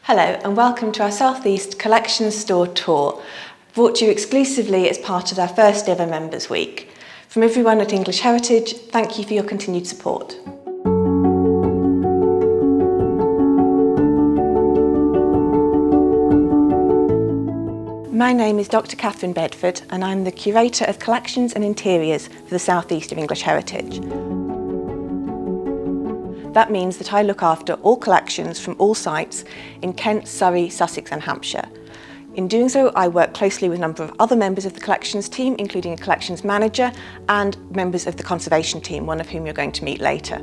Hello and welcome to our South East Collection Store Tour, brought to you exclusively as part of our first ever Members Week. From everyone at English Heritage, thank you for your continued support. My name is Dr. Kathryn Bedford and I'm the Curator of Collections and Interiors for the South East of English Heritage. That means that I look after all collections from all sites in Kent, Surrey, Sussex and Hampshire. In doing so, I work closely with a number of other members of the collections team, including a collections manager and members of the conservation team, one of whom you're going to meet later.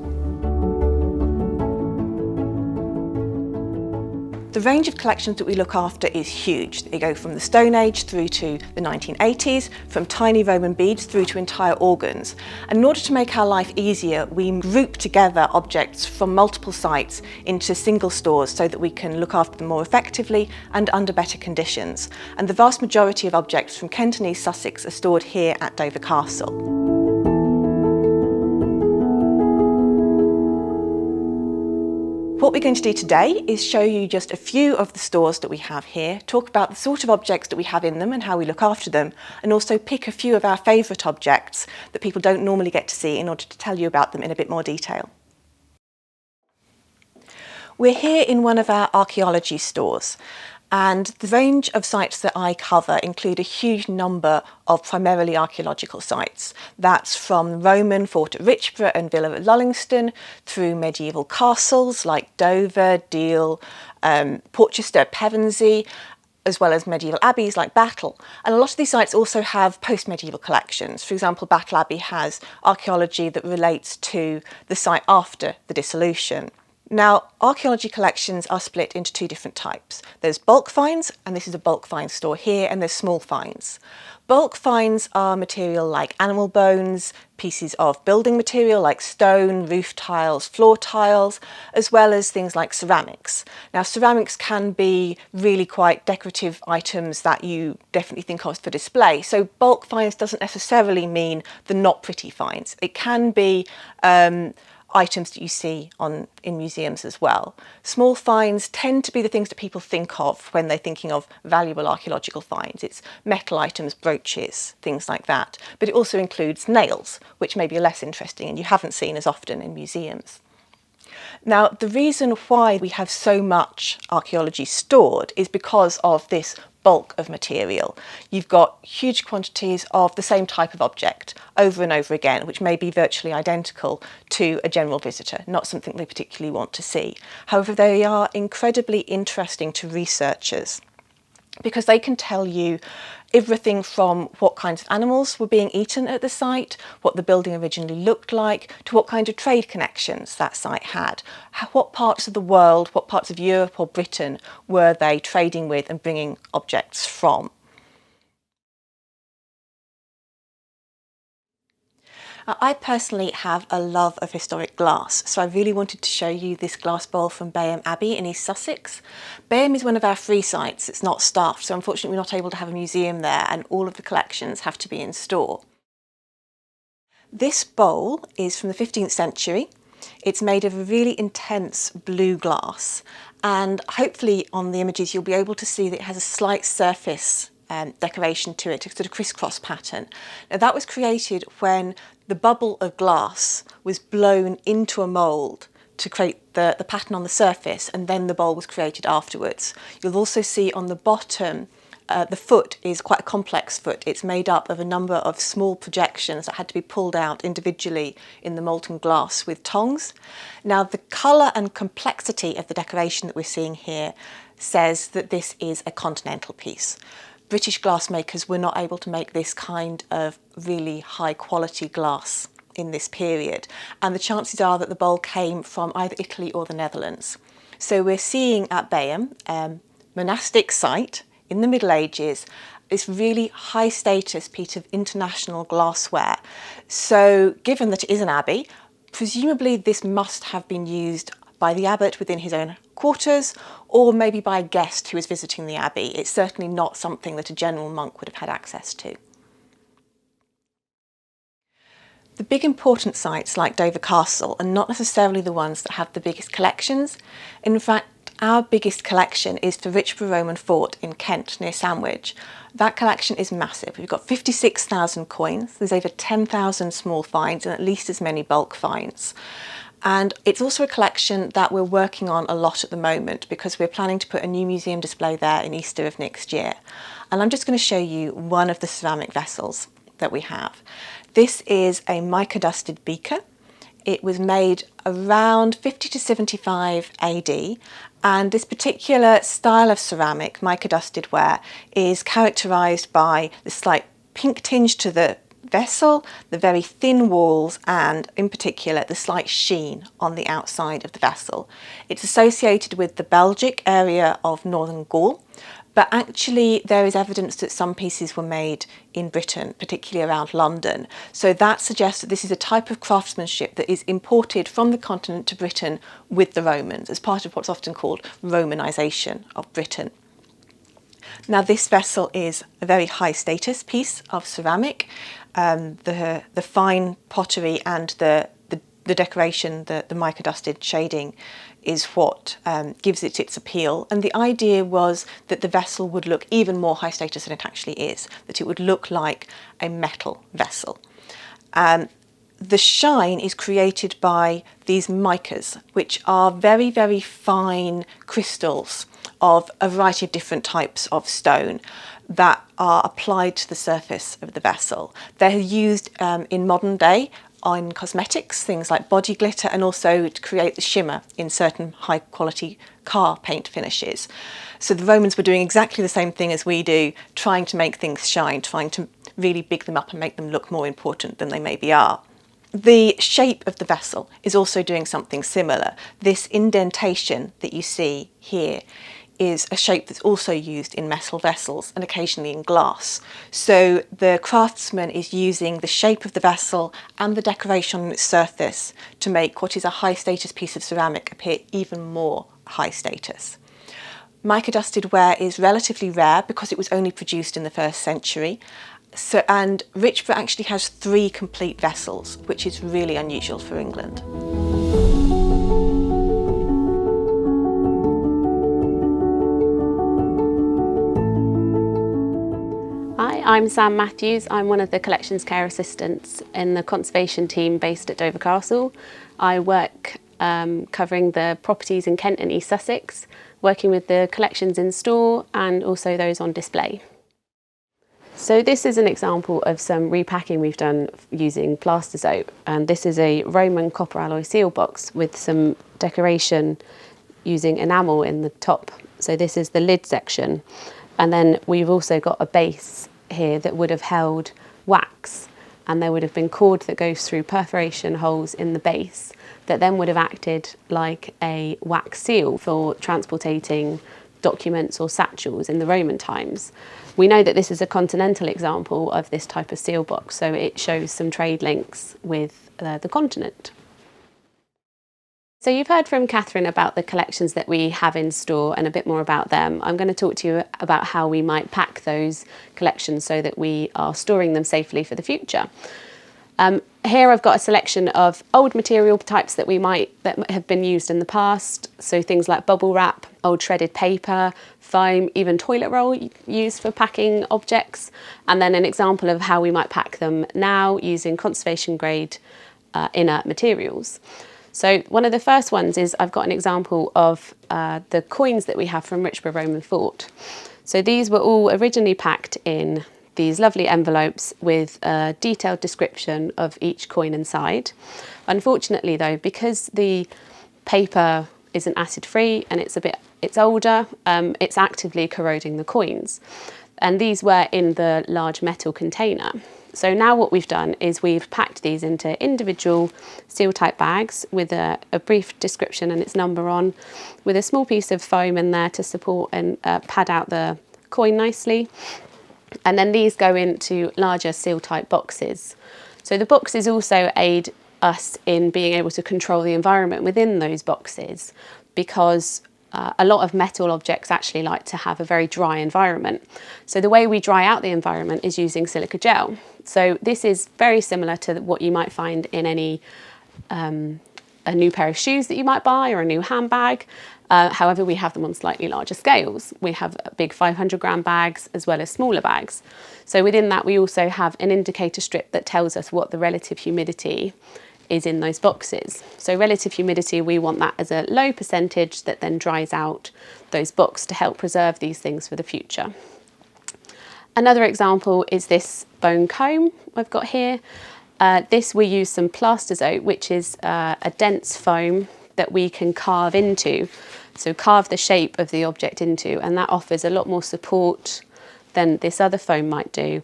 The range of collections that we look after is huge. They go from the Stone Age through to the 1980s, from tiny Roman beads through to entire organs. And in order to make our life easier, we group together objects from multiple sites into single stores so that we can look after them more effectively and under better conditions. And the vast majority of objects from Kent and East Sussex are stored here at Dover Castle. What we're going to do today is show you just a few of the stores that we have here, talk about the sort of objects that we have in them and how we look after them, and also pick a few of our favourite objects that people don't normally get to see in order to tell you about them in a bit more detail. We're here in one of our archaeology stores, and the range of sites that I cover include a huge number of primarily archaeological sites. That's from Roman fort at Richborough and Villa at Lullingston, through medieval castles like Dover, Deal, Porchester, Pevensey, as well as medieval abbeys like Battle. And a lot of these sites also have post-medieval collections. For example, Battle Abbey has archaeology that relates to the site after the dissolution. Now, archaeology collections are split into two different types. There's bulk finds, and this is a bulk find store here, and there's small finds. Bulk finds are material like animal bones, pieces of building material like stone, roof tiles, floor tiles, as well as things like ceramics. Now, ceramics can be really quite decorative items that you definitely think of for display. So bulk finds doesn't necessarily mean the not pretty finds. It can be items that you see in museums as well. Small finds tend to be the things that people think of when they're thinking of valuable archaeological finds. It's metal items, brooches, things like that. But it also includes nails, which may be less interesting and you haven't seen as often in museums. Now, the reason why we have so much archaeology stored is because of this bulk of material. You've got huge quantities of the same type of object over and over again, which may be virtually identical to a general visitor, not something they particularly want to see. However, they are incredibly interesting to researchers because they can tell you everything from what kinds of animals were being eaten at the site, what the building originally looked like, to what kind of trade connections that site had. What parts of the world, what parts of Europe or Britain were they trading with and bringing objects from. I personally have a love of historic glass, so I really wanted to show you this glass bowl from Bayham Abbey in East Sussex. Bayham is one of our free sites, it's not staffed, so unfortunately we're not able to have a museum there and all of the collections have to be in store. This bowl is from the 15th century. It's made of a really intense blue glass, and hopefully on the images you'll be able to see that it has a slight surface decoration to it, a sort of crisscross pattern. Now that was created when the bubble of glass was blown into a mould to create the pattern on the surface, and then the bowl was created afterwards. You'll also see on the bottom the foot is quite a complex foot. It's made up of a number of small projections that had to be pulled out individually in the molten glass with tongs. Now the colour and complexity of the decoration that we're seeing here says that this is a continental piece. British glassmakers were not able to make this kind of really high quality glass in this period, and the chances are that the bowl came from either Italy or the Netherlands. So we're seeing at Bayham, monastic site in the Middle Ages, this really high status piece of international glassware. So given that it is an abbey, presumably this must have been used by the abbot within his own quarters, or maybe by a guest who was visiting the abbey. It's certainly not something that a general monk would have had access to. The big important sites like Dover Castle are not necessarily the ones that have the biggest collections. In fact, Our biggest collection is the Richborough Roman Fort in Kent near Sandwich. That collection is massive. We've got 56,000 coins, there's over 10,000 small finds and at least as many bulk finds. And it's also a collection that we're working on a lot at the moment because we're planning to put a new museum display there in Easter of next year. And I'm just going to show you one of the ceramic vessels that we have. This is a mica dusted beaker. It was made around 50 to 75 AD, and this particular style of ceramic, mica dusted ware, is characterised by the slight pink tinge to the vessel, the very thin walls, and in particular the slight sheen on the outside of the vessel. It's associated with the Belgic area of northern Gaul, but actually there is evidence that some pieces were made in Britain, particularly around London. So that suggests that this is a type of craftsmanship that is imported from the continent to Britain with the Romans as part of what's often called Romanisation of Britain. Now this vessel is a very high status piece of ceramic. The fine pottery and the decoration, the mica dusted shading is what gives it its appeal, and the idea was that the vessel would look even more high status than it actually is, that it would look like a metal vessel. The shine is created by these micas, which are very, very fine crystals of a variety of different types of stone that are applied to the surface of the vessel. They're used in modern day on cosmetics, things like body glitter, and also to create the shimmer in certain high quality car paint finishes. So the Romans were doing exactly the same thing as we do, trying to make things shine, trying to really big them up and make them look more important than they maybe are. The shape of the vessel is also doing something similar. This indentation that you see here is a shape that's also used in metal vessels and occasionally in glass. So the craftsman is using the shape of the vessel and the decoration on its surface to make what is a high status piece of ceramic appear even more high status. Mica dusted ware is relatively rare because it was only produced in the 1st century. And Richborough actually has 3 complete vessels, which is really unusual for England. Hi, I'm Sam Matthews. I'm one of the Collections Care Assistants in the conservation team based at Dover Castle. I work covering the properties in Kent and East Sussex, working with the collections in store and also those on display. So this is an example of some repacking we've done using plaster soap, and this is a Roman copper alloy seal box with some decoration using enamel in the top. So this is the lid section. And then we've also got a base here that would have held wax, and there would have been cord that goes through perforation holes in the base that then would have acted like a wax seal for transportating documents or satchels in the Roman times. We know that this is a continental example of this type of seal box, so it shows some trade links with the continent. So you've heard from Kathryn about the collections that we have in store and a bit more about them. I'm going to talk to you about how we might pack those collections so that we are storing them safely for the future. Here I've got a selection of old material types that have been used in the past. So things like bubble wrap, old shredded paper, foam, even toilet roll used for packing objects. And then an example of how we might pack them now using conservation grade inert materials. So one of the first ones is I've got an example of the coins that we have from Richborough Roman Fort. So these were all originally packed in these lovely envelopes with a detailed description of each coin inside. Unfortunately though, because the paper isn't acid free and it's older, it's actively corroding the coins. And these were in the large metal container. So now what we've done is we've packed these into individual seal type bags with a brief description and its number on, with a small piece of foam in there to support and pad out the coin nicely. And then these go into larger seal type boxes. So the boxes also aid us in being able to control the environment within those boxes, because a lot of metal objects actually like to have a very dry environment. So the way we dry out the environment is using silica gel. So this is very similar to what you might find in any a new pair of shoes that you might buy or a new handbag. However, we have them on slightly larger scales. We have big 500-gram bags as well as smaller bags. So within that, we also have an indicator strip that tells us what the relative humidity is in those boxes. So relative humidity, we want that as a low percentage that then dries out those boxes to help preserve these things for the future. Another example is this bone comb I've got here. This we use some plastozote, which is a dense foam that we can carve into. So carve the shape of the object into, and that offers a lot more support than this other foam might do.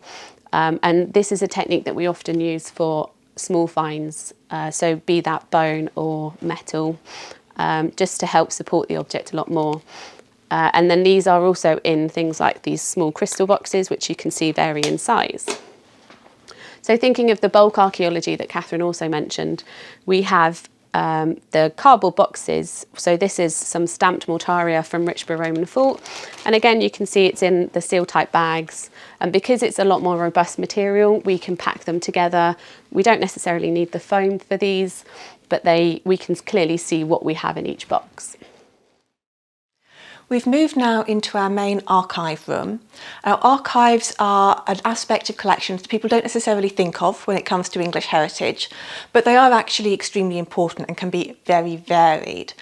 And this is a technique that we often use for small finds, so be that bone or metal, just to help support the object a lot more. And then these are also in things like these small crystal boxes, which you can see vary in size. So thinking of the bulk archaeology that Kathryn also mentioned, we have the cardboard boxes. So this is some stamped mortaria from Richborough Roman Fort. And again, you can see it's in the seal type bags. And because it's a lot more robust material, we can pack them together. We don't necessarily need the foam for these, but we can clearly see what we have in each box. We've moved now into our main archive room. Now, archives are an aspect of collections that people don't necessarily think of when it comes to English heritage, but they are actually extremely important and can be very varied.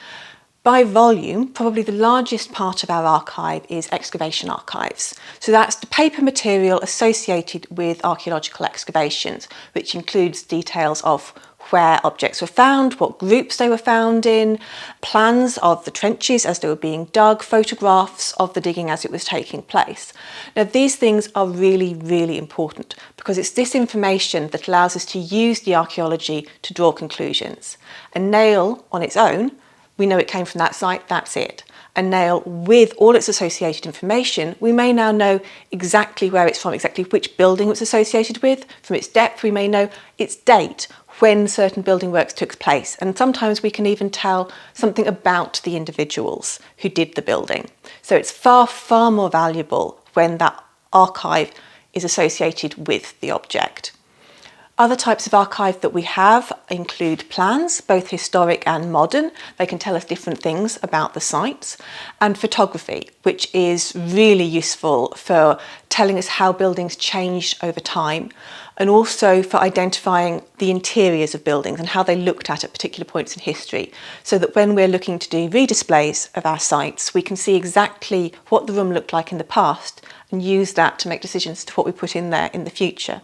By volume, probably the largest part of our archive is excavation archives. So that's the paper material associated with archaeological excavations, which includes details of where objects were found, what groups they were found in, plans of the trenches as they were being dug, photographs of the digging as it was taking place. Now, these things are really, really important because it's this information that allows us to use the archaeology to draw conclusions. A nail on its own, we know it came from that site, that's it. A nail with all its associated information, we may now know exactly where it's from, exactly which building it's associated with. From its depth, we may know its date, when certain building works took place, and sometimes we can even tell something about the individuals who did the building. So it's far, far more valuable when that archive is associated with the object. Other types of archive that we have include plans, both historic and modern. They can tell us different things about the sites. And photography, which is really useful for telling us how buildings changed over time, and also for identifying the interiors of buildings and how they looked at particular points in history, so that when we're looking to do redisplays of our sites, we can see exactly what the room looked like in the past and use that to make decisions as to what we put in there in the future.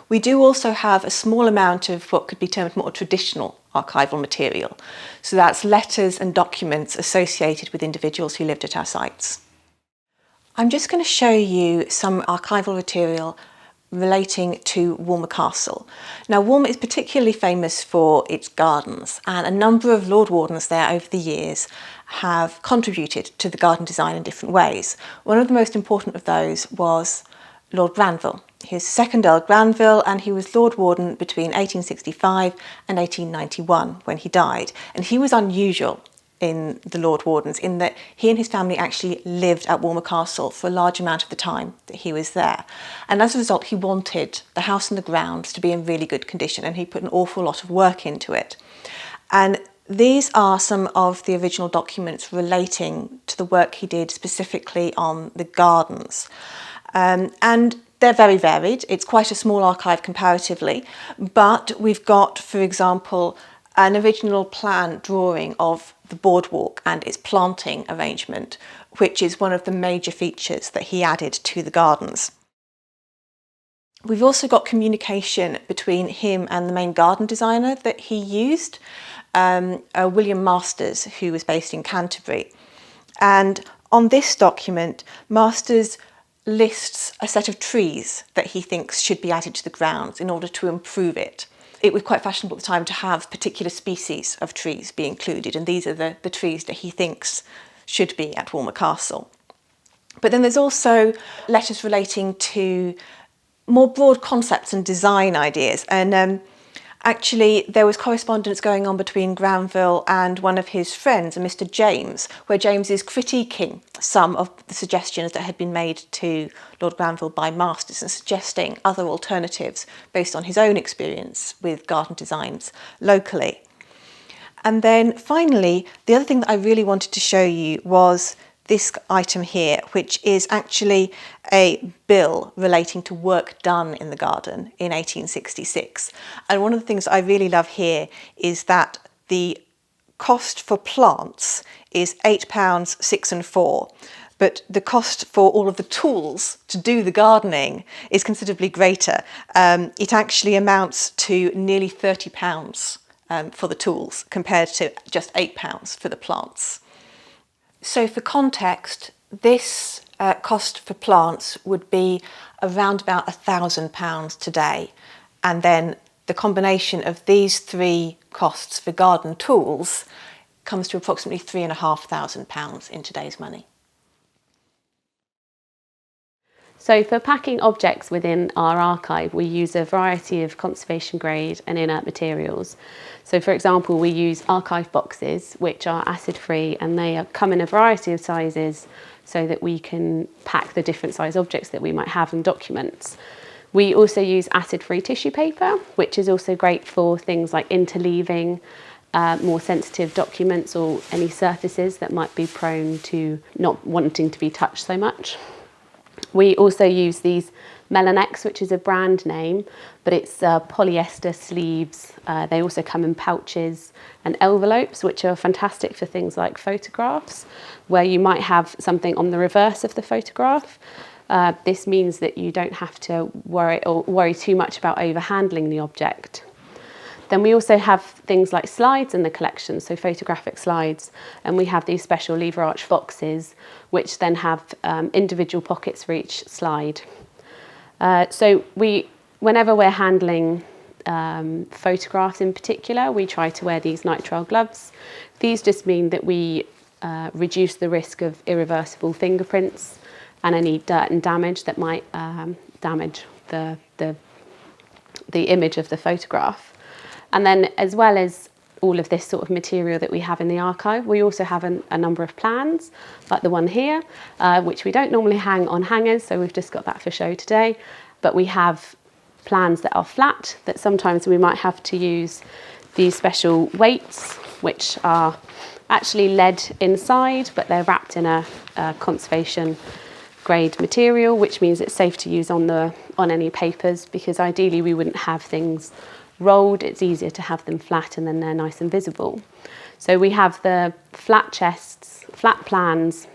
We do also have a small amount of what could be termed more traditional archival material. So that's letters and documents associated with individuals who lived at our sites. I'm just going to show you some archival material relating to Walmer Castle. Now, Walmer is particularly famous for its gardens, and a number of Lord Wardens there over the years have contributed to the garden design in different ways. One of the most important of those was Lord Granville. He was second Earl Granville, and he was Lord Warden between 1865 and 1891 when he died. And he was unusual in the Lord Wardens in that he and his family actually lived at Walmer Castle for a large amount of the time that he was there. And as a result, he wanted the house and the grounds to be in really good condition, and he put an awful lot of work into it. And these are some of the original documents relating to the work he did specifically on the gardens. And they're very varied. It's quite a small archive comparatively, but we've got, for example, an original plan drawing of the boardwalk and its planting arrangement, which is one of the major features that he added to the gardens. We've also got communication between him and the main garden designer that he used, William Masters, who was based in Canterbury. And on this document, Masters lists a set of trees that he thinks should be added to the grounds in order to improve it. It was quite fashionable at the time to have particular species of trees be included, and these are the trees that he thinks should be at Walmer Castle. But then there's also letters relating to more broad concepts and design ideas, and actually, there was correspondence going on between Granville and one of his friends, a Mr. James, where James is critiquing some of the suggestions that had been made to Lord Granville by Masters and suggesting other alternatives based on his own experience with garden designs locally. And then finally, the other thing that I really wanted to show you was this item here, which is actually a bill relating to work done in the garden in 1866. And one of the things I really love here is that the cost for plants is £8, 6 and 4. But the cost for all of the tools to do the gardening is considerably greater. It actually amounts to nearly £30 for the tools compared to just £8 for the plants. So for context, this cost for plants would be around about £1,000 today. And then the combination of these three costs for garden tools comes to approximately £3,500 in today's money. So for packing objects within our archive, we use a variety of conservation grade and inert materials. So for example, we use archive boxes, which are acid free, and they come in a variety of sizes so that we can pack the different size objects that we might have in documents. We also use acid free tissue paper, which is also great for things like interleaving more sensitive documents or any surfaces that might be prone to not wanting to be touched so much. We also use these Melanex, which is a brand name, but it's polyester sleeves. They also come in pouches and envelopes, which are fantastic for things like photographs, where you might have something on the reverse of the photograph. This means that you don't have to worry too much about overhandling the object. Then we also have things like slides in the collection, so photographic slides, and we have these special lever arch boxes, which then have individual pockets for each slide. So whenever we're handling photographs in particular, we try to wear these nitrile gloves. These just mean that we reduce the risk of irreversible fingerprints and any dirt and damage that might damage the image of the photograph. And then, as well as all of this sort of material that we have in the archive, we also have a number of plans, like the one here, which we don't normally hang on hangers, so we've just got that for show today. But we have plans that are flat, that sometimes we might have to use these special weights, which are actually lead inside, but they're wrapped in a conservation grade material, which means it's safe to use on any papers, because ideally we wouldn't have things rolled. It's easier to have them flat, and then they're nice and visible. So we have the flat chests, flat plans,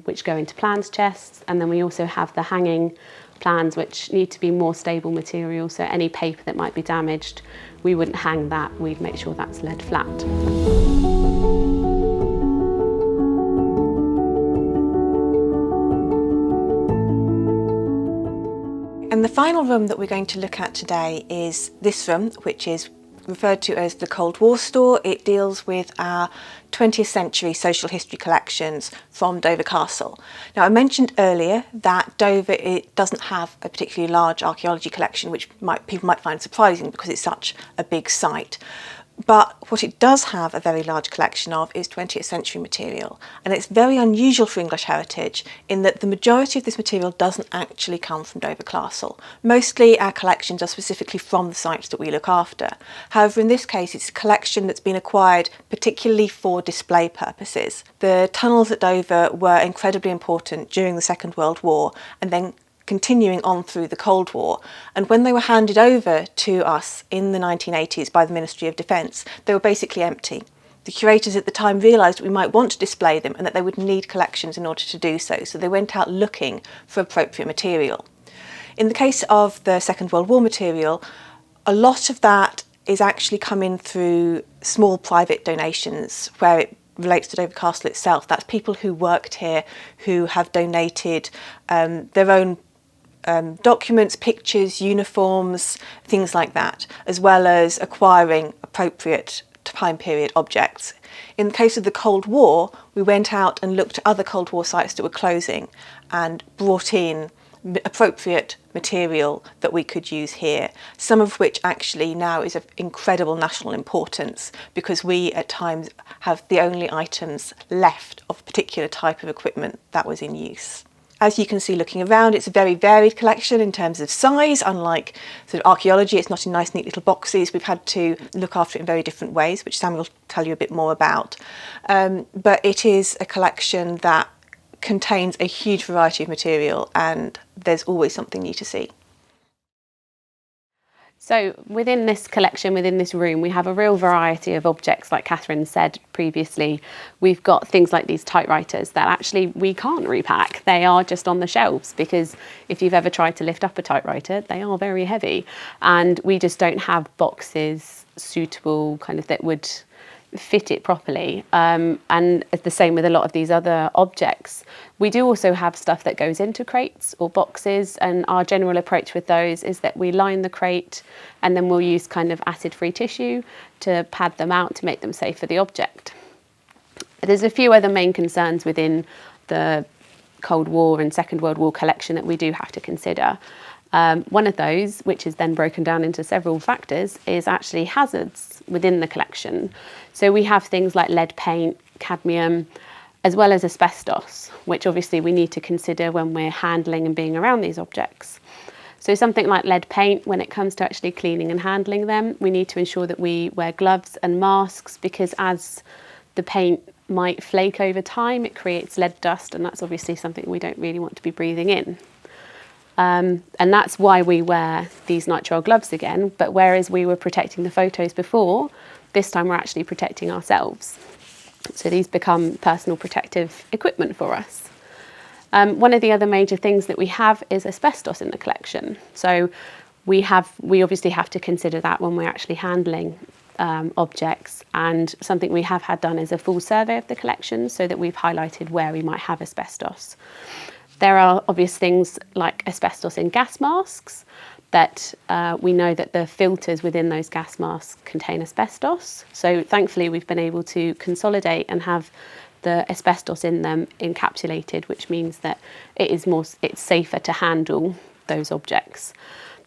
which go into plans chests, and then we also have the hanging plans, which need to be more stable material, so any paper that might be damaged, we wouldn't hang that, we'd make sure that's laid flat. And the final room that we're going to look at today is this room, which is referred to as the Cold War store. It deals with our 20th century social history collections from Dover Castle. Now, I mentioned earlier that Dover doesn't have a particularly large archaeology collection, which people might find surprising because it's such a big site. But what it does have a very large collection of is 20th century material, and it's very unusual for English heritage in that the majority of this material doesn't actually come from Dover Castle. Mostly our collections are specifically from the sites that we look after. However, in this case it's a collection that's been acquired particularly for display purposes. The tunnels at Dover were incredibly important during the Second World War, and then continuing on through the Cold War, and when they were handed over to us in the 1980s by the Ministry of Defence, they were basically empty. The curators at the time realised that we might want to display them and that they would need collections in order to do so, so they went out looking for appropriate material. In the case of the Second World War material, a lot of that is actually coming through small private donations where it relates to Dover Castle itself. That's people who worked here who have donated their own documents, pictures, uniforms, things like that, as well as acquiring appropriate time period objects. In the case of the Cold War, we went out and looked at other Cold War sites that were closing and brought in appropriate material that we could use here, some of which actually now is of incredible national importance because we at times have the only items left of a particular type of equipment that was in use. As you can see looking around, it's a very varied collection in terms of size. Unlike sort of archaeology, it's not in nice neat little boxes. We've had to look after it in very different ways, which Sam will tell you a bit more about. But it is a collection that contains a huge variety of material, and there's always something new to see. So within this collection, within this room, we have a real variety of objects. Like Kathryn said previously, we've got things like these typewriters that actually we can't repack. They are just on the shelves, because if you've ever tried to lift up a typewriter, they are very heavy, and we just don't have boxes suitable kind of that would fit it properly. And it's the same with a lot of these other objects. We do also have stuff that goes into crates or boxes, and our general approach with those is that we line the crate and then we'll use kind of acid-free tissue to pad them out to make them safe for the object. There's a few other main concerns within the Cold War and Second World War collection that we do have to consider. One of those, which is then broken down into several factors, is actually hazards within the collection. So we have things like lead paint, cadmium, as well as asbestos, which obviously we need to consider when we're handling and being around these objects. So something like lead paint, when it comes to actually cleaning and handling them, we need to ensure that we wear gloves and masks, because as the paint might flake over time, it creates lead dust, and that's obviously something we don't really want to be breathing in. And that's why we wear these nitrile gloves again. But whereas we were protecting the photos before, this time we're actually protecting ourselves. So these become personal protective equipment for us. One of the other major things that we have is asbestos in the collection. So we obviously have to consider that when we're actually handling objects. And something we have had done is a full survey of the collection, so that we've highlighted where we might have asbestos. There are obvious things like asbestos in gas masks, that we know that the filters within those gas masks contain asbestos. So thankfully we've been able to consolidate and have the asbestos in them encapsulated, which means that it's safer to handle those objects.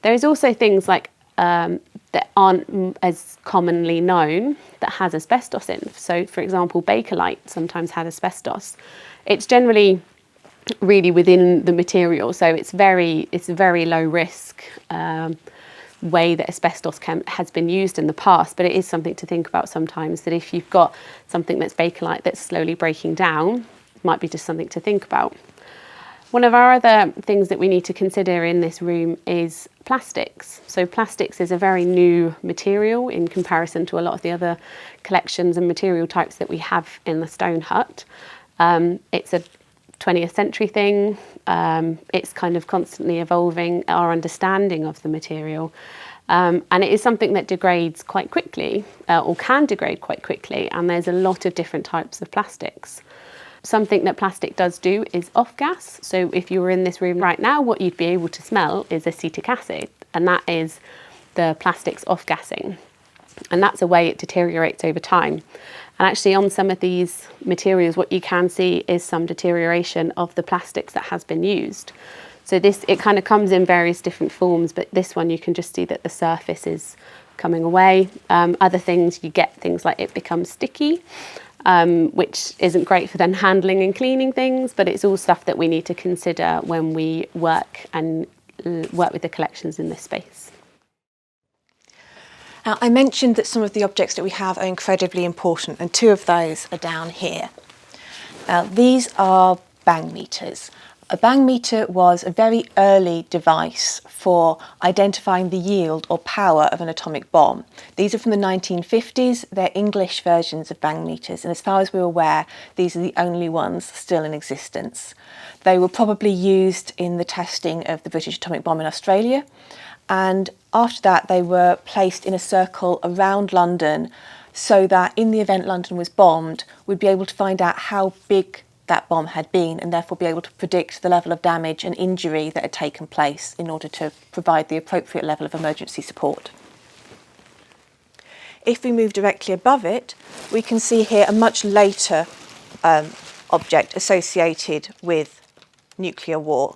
There's also things like that aren't as commonly known that has asbestos in. So for example, Bakelite sometimes has asbestos. It's generally really within the material, so it's a very low risk way that asbestos has been used in the past, but it is something to think about sometimes, that if you've got something that's Bakelite that's slowly breaking down, it might be just something to think about. One of our other things that we need to consider in this room is plastics. So plastics is a very new material in comparison to a lot of the other collections and material types that we have in the Stone Hut. It's a 20th century thing. It's kind of constantly evolving our understanding of the material, and it is something that degrades quite quickly, or can degrade quite quickly, and there's a lot of different types of plastics. Something that plastic does do is off-gas. So if you were in this room right now, what you'd be able to smell is acetic acid, and that is the plastics off-gassing, and that's a way it deteriorates over time. And actually on some of these materials, what you can see is some deterioration of the plastics that has been used. So it kind of comes in various different forms, but this one you can just see that the surface is coming away. Other things, you get things like it becomes sticky, which isn't great for then handling and cleaning things, but it's all stuff that we need to consider when we work with the collections in this space. Now, I mentioned that some of the objects that we have are incredibly important, and two of those are down here. Now, these are bang meters. A bang meter was a very early device for identifying the yield or power of an atomic bomb. These are from the 1950s. They're English versions of bang meters, and as far as we're aware, these are the only ones still in existence. They were probably used in the testing of the British atomic bomb in Australia, and after that they were placed in a circle around London, so that in the event London was bombed, we'd be able to find out how big that bomb had been, and therefore be able to predict the level of damage and injury that had taken place in order to provide the appropriate level of emergency support. If we move directly above it, we can see here a much later object associated with nuclear war.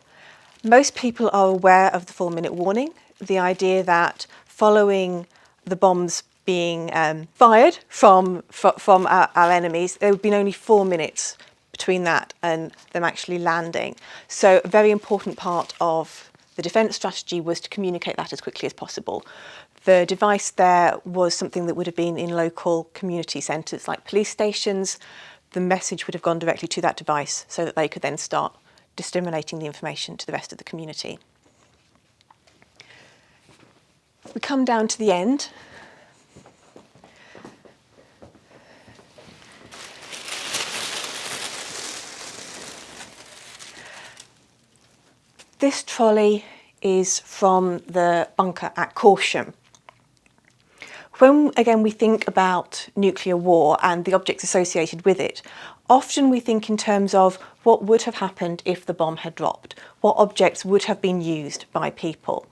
Most people are aware of the 4-minute warning, the idea that following the bombs being fired from our enemies, there would have been only 4 minutes between that and them actually landing. So a very important part of the defence strategy was to communicate that as quickly as possible. The device there was something that would have been in local community centres like police stations. The message would have gone directly to that device so that they could then start disseminating the information to the rest of the community. We come down to the end. This trolley is from the bunker at Corsham. When, again, we think about nuclear war and the objects associated with it, often we think in terms of what would have happened if the bomb had dropped, what objects would have been used by people.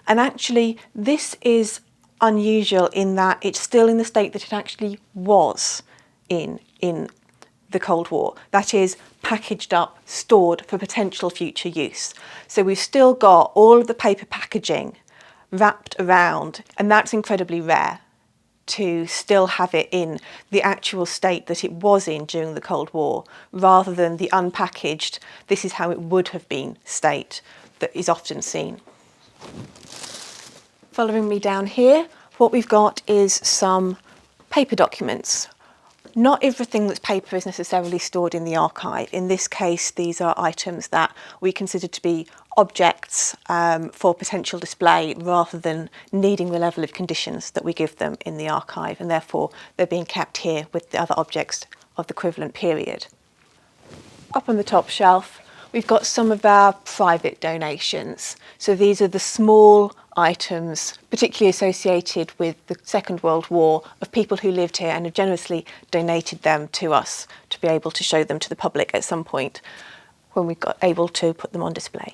And actually, this is unusual in that it's still in the state that it actually was in the Cold War. That is, packaged up, stored for potential future use. So we've still got all of the paper packaging wrapped around, and that's incredibly rare to still have it in the actual state that it was in during the Cold War, rather than the unpackaged, this is how it would have been state that is often seen. Following me down here, what we've got is some paper documents. Not everything that's paper is necessarily stored in the archive. In this case, these are items that we consider to be objects for potential display rather than needing the level of conditions that we give them in the archive, and therefore they're being kept here with the other objects of the equivalent period. Up on the top shelf, we've got some of our private donations. So these are the small items, particularly associated with the Second World War, of people who lived here and have generously donated them to us to be able to show them to the public at some point when we got able to put them on display.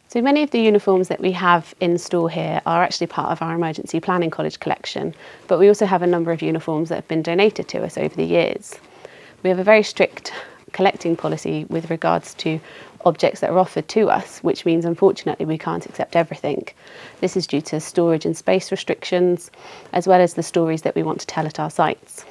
So many of the uniforms that we have in store here are actually part of our Emergency Planning College collection, but we also have a number of uniforms that have been donated to us over the years. We have a very strict collecting policy with regards to objects that are offered to us, which means unfortunately we can't accept everything. This is due to storage and space restrictions, as well as the stories that we want to tell at our sites.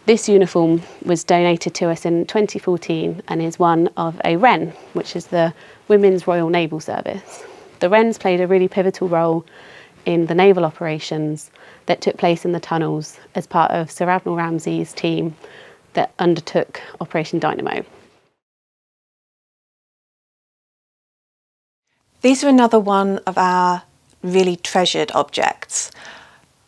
This uniform was donated to us in 2014 and is one of a Wren, which is the Women's Royal Naval Service. The Wrens played a really pivotal role in the naval operations that took place in the tunnels as part of Sir Admiral Ramsay's team that undertook Operation Dynamo. These are another one of our really treasured objects.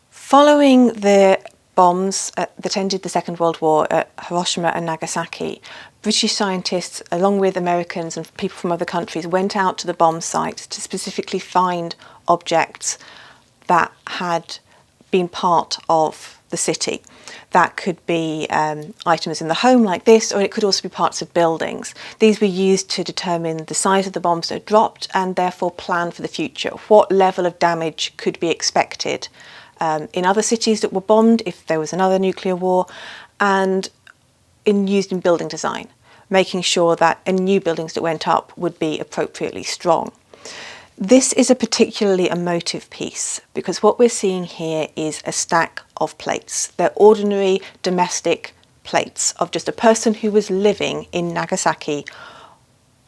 Following the bombs that ended the Second World War at Hiroshima and Nagasaki, British scientists, along with Americans and people from other countries, went out to the bomb sites to specifically find objects that had been part of the city. That could be items in the home like this, or it could also be parts of buildings. These were used to determine the size of the bombs that had dropped and therefore plan for the future. What level of damage could be expected in other cities that were bombed if there was another nuclear war, and used in building design, making sure that any new buildings that went up would be appropriately strong. This is a particularly emotive piece because what we're seeing here is a stack of plates. They're ordinary domestic plates of just a person who was living in Nagasaki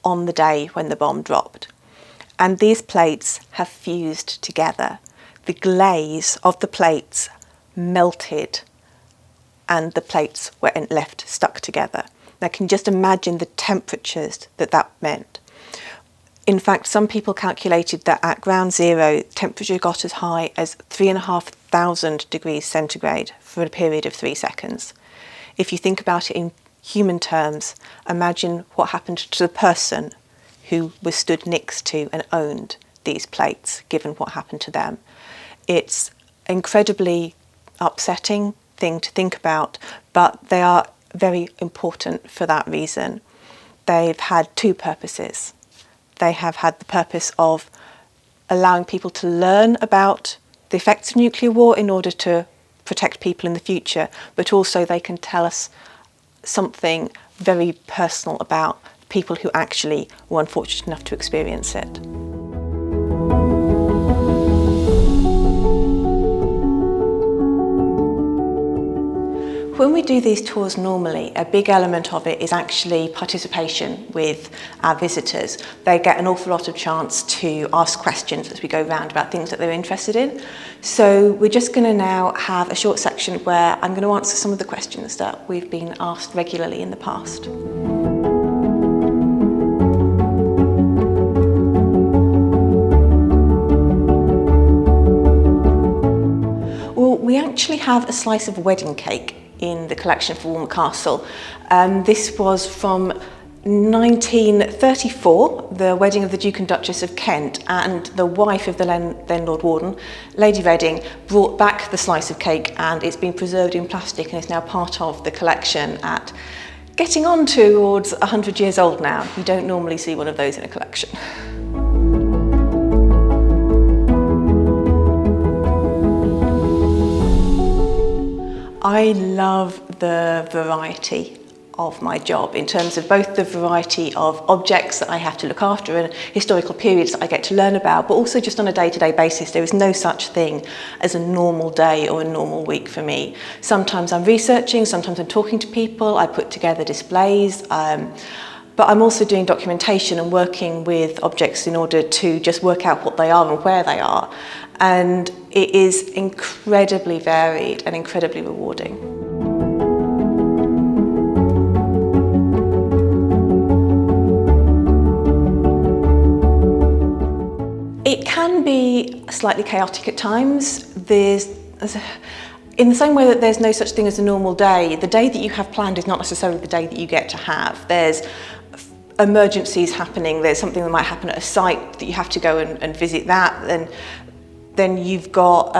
on the day when the bomb dropped. And these plates have fused together. The glaze of the plates melted and the plates were left stuck together. Now, can you just imagine the temperatures that meant? In fact, some people calculated that at ground zero, temperature got as high as 3,500 degrees centigrade for a period of 3 seconds. If you think about it in human terms, imagine what happened to the person who was stood next to and owned these plates, given what happened to them. It's an incredibly upsetting thing to think about, but they are very important for that reason. They've had two purposes. They have had the purpose of allowing people to learn about the effects of nuclear war in order to protect people in the future, but also they can tell us something very personal about people who actually were unfortunate enough to experience it. When When we do these tours normally, a big element of it is actually participation with our visitors. They get an awful lot of chance to ask questions as we go round about things that they're interested in. So we're just going to now have a short section where I'm going to answer some of the questions that we've been asked regularly in the past. Well, we actually have a slice of wedding cake in the collection for Walmer Castle. This was from 1934, the wedding of the Duke and Duchess of Kent, and the wife of the then Lord Warden, Lady Reading, brought back the slice of cake, and it's been preserved in plastic and is now part of the collection at getting on towards 100 years old now. You don't normally see one of those in a collection. I love the variety of my job in terms of both the variety of objects that I have to look after and historical periods that I get to learn about, but also just on a day-to-day basis. There is no such thing as a normal day or a normal week for me. Sometimes I'm researching, sometimes I'm talking to people, I put together displays, but I'm also doing documentation and working with objects in order to just work out what they are and where they are. And it is incredibly varied and incredibly rewarding. It can be slightly chaotic at times. In the same way that there's no such thing as a normal day, the day that you have planned is not necessarily the day that you get to have. There's emergencies happening, there's something that might happen at a site that you have to go and visit that, and then you've got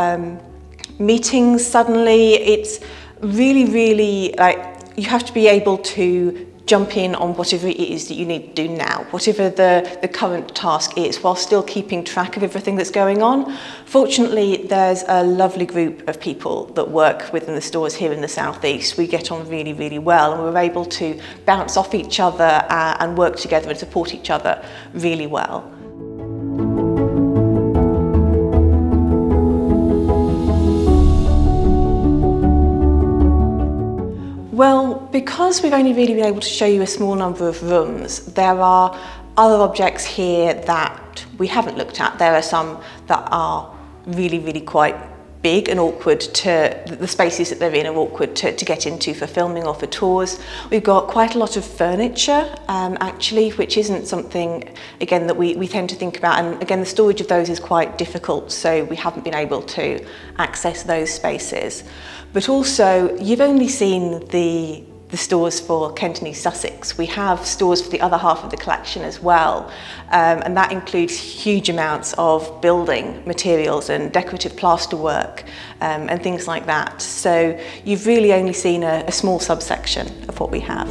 meetings suddenly. It's really like you have to be able to jump in on whatever it is that you need to do now, whatever the current task is, while still keeping track of everything that's going on. Fortunately, there's a lovely group of people that work within the stores here in the southeast. We get on really well, and we're able to bounce off each other and work together and support each other really well. Well, because we've only really been able to show you a small number of rooms, there are other objects here that we haven't looked at. There are some that are really quite big and awkward the spaces that they're in are awkward to get into for filming or for tours. We've got quite a lot of furniture, actually, which isn't something, again, that we tend to think about. And again, the storage of those is quite difficult, so we haven't been able to access those spaces. But also, you've only seen the stores for Kent and East Sussex. We have stores for the other half of the collection as well, and that includes huge amounts of building materials and decorative plasterwork and things like that. So you've really only seen a small subsection of what we have.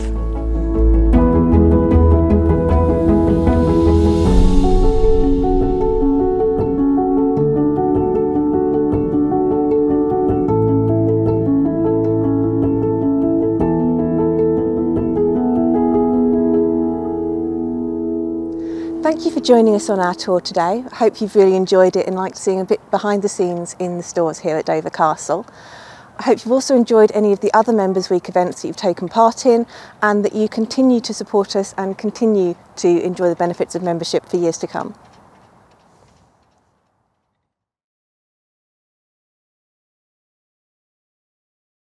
Thank you for joining us on our tour today. I hope you've really enjoyed it and liked seeing a bit behind the scenes in the stores here at Dover Castle. I hope you've also enjoyed any of the other Members Week events that you've taken part in, and that you continue to support us and continue to enjoy the benefits of membership for years to come.